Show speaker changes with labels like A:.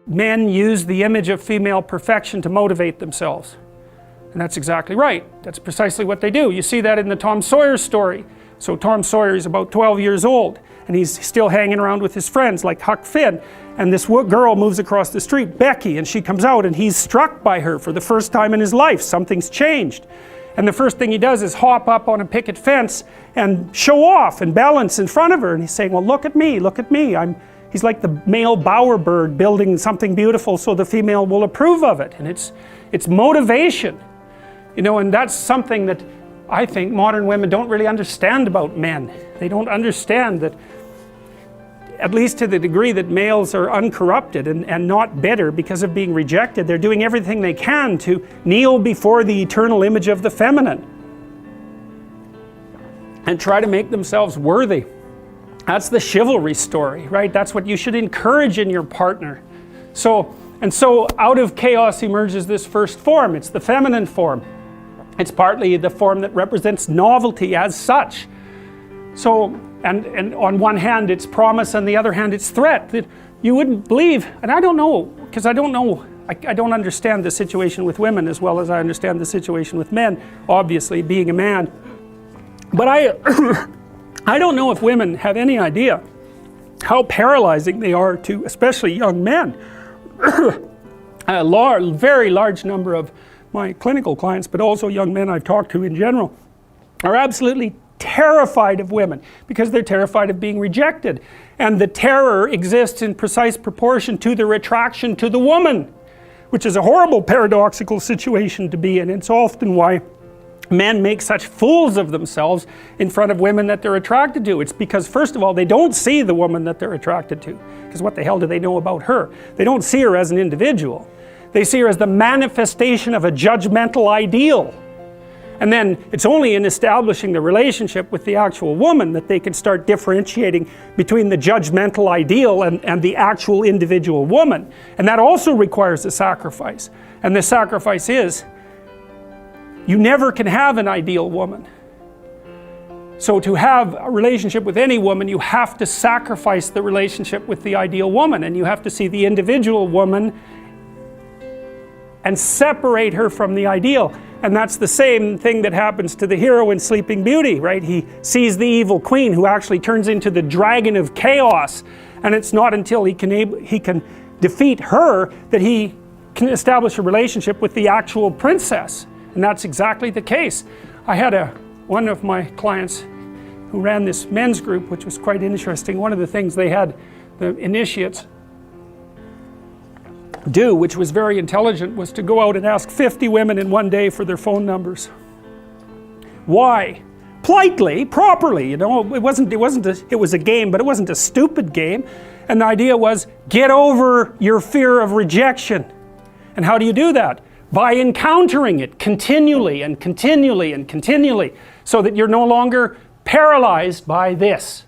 A: men use the image of female perfection to motivate themselves. And that's exactly right. That's precisely what they do. You see that in the Tom Sawyer story. So Tom Sawyer is about 12 years old, and he's still hanging around with his friends like Huck Finn. And this girl moves across the street, Becky, and she comes out, and he's struck by her for the first time in his life. Something's changed. And the first thing he does is hop up on a picket fence and show off and balance in front of her. And he's saying, well, look at me, look at me. He's like the male bowerbird building something beautiful so the female will approve of it. And it's motivation. You know, and that's something that I think modern women don't really understand about men. They don't understand that, at least to the degree that males are uncorrupted and not bitter because of being rejected, they're doing everything they can to kneel before the eternal image of the feminine and try to make themselves worthy. That's the chivalry story, right? That's what you should encourage in your partner. So out of chaos emerges this first form. It's the feminine form. It's partly the form that represents novelty as such. So, and on one hand it's promise, on the other hand it's threat. That you wouldn't believe, and I don't know, because I don't understand the situation with women as well as I understand the situation with men, obviously, being a man. But I don't know if women have any idea how paralyzing they are to especially young men. A very large number of my clinical clients, but also young men I've talked to in general, are absolutely terrified of women because they're terrified of being rejected. And the terror exists in precise proportion to the attraction to the woman, which is a horrible paradoxical situation to be in. It's often why men make such fools of themselves in front of women that they're attracted to. It's because, first of all, they don't see the woman that they're attracted to, because what the hell do they know about her? They don't see her as an individual. They see her as the manifestation of a judgmental ideal. And then it's only in establishing the relationship with the actual woman that they can start differentiating between the judgmental ideal and the actual individual woman. And that also requires a sacrifice. And the sacrifice is, you never can have an ideal woman. So to have a relationship with any woman, you have to sacrifice the relationship with the ideal woman, and you have to see the individual woman and separate her from the ideal. And that's the same thing that happens to the hero in Sleeping Beauty, right? He sees the evil queen who actually turns into the dragon of chaos, and it's not until he can defeat her that he can establish a relationship with the actual princess. And that's exactly the case. I had one of my clients who ran this men's group, which was quite interesting. One of the things they had the initiates do, which was very intelligent, was to go out and ask 50 women in one day for their phone numbers. Why? Politely, properly, you know. It was a game, but it wasn't a stupid game. And the idea was, get over your fear of rejection. And how do you do that? By encountering it continually and continually and continually, so that you're no longer paralyzed by this.